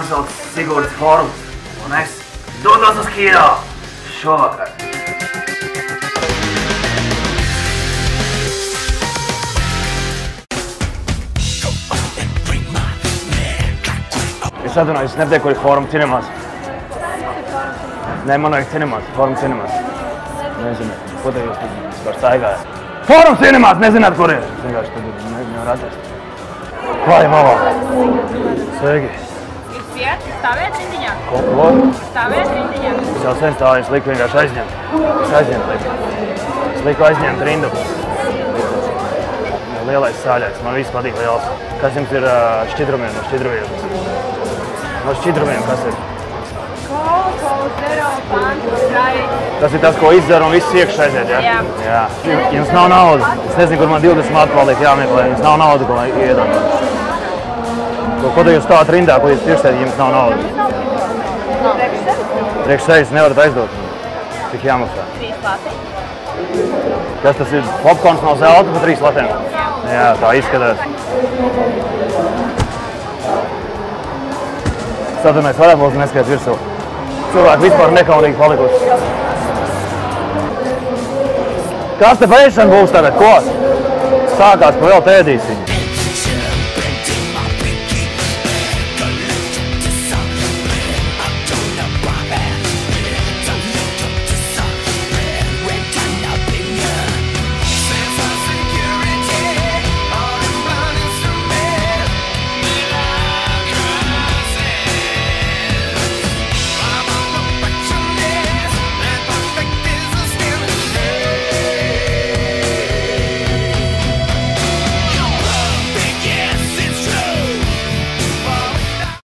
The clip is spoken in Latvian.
Mani sauc Sigurds Forums, un es dodos uz kino šovakar. Es atvainojos, es nepatieku, kur ir Forum Cinemas. Nē, man vajag Cinemas, Forum Cinemas. Nezinu, ko te jūs vispār staigājat? Forum Cinemas, nezināt, kur ir? Es vienkārši tad nevar atrast. Klāj, malā. Sveiki. Jūs bijāt stāvēt rindiņā? Ko? Stāvēt rindiņā? Es jau sen stāvēju, es liku vienkārši aizņemt. Es liku aizņemt rindu. Lielais sāļais, man viss patīk liels. Kas jums ir šķidrumiem no šķidruviem? No šķidrumiem kas ir? Koko, zero, pants, sprite. Tas ir tas, ko izdzer un viss iekšā aiziet, ja? Jā. Jums nav nauda. Es nezinu, kur man 20 matu paliek jāmeklē. Jums nav nauda, ko iedod. Ko te jūs stāvat rindā, ko jūs priekšsēdāt, ja jums nav nauda? Priekš sevis nevarat aizdot. Cik jāmaksā? 3 lati. Kas tas ir? Popkorns no zelta pa 3 latiem? Jā, tā izskatās. Saturnēs varētu būt neskaidrs virsū. Cilvēki vispār nekaunīgi palikuši. Kas te pēšana būs tagad? Ko? Sākās, pa vēl tēdīsi.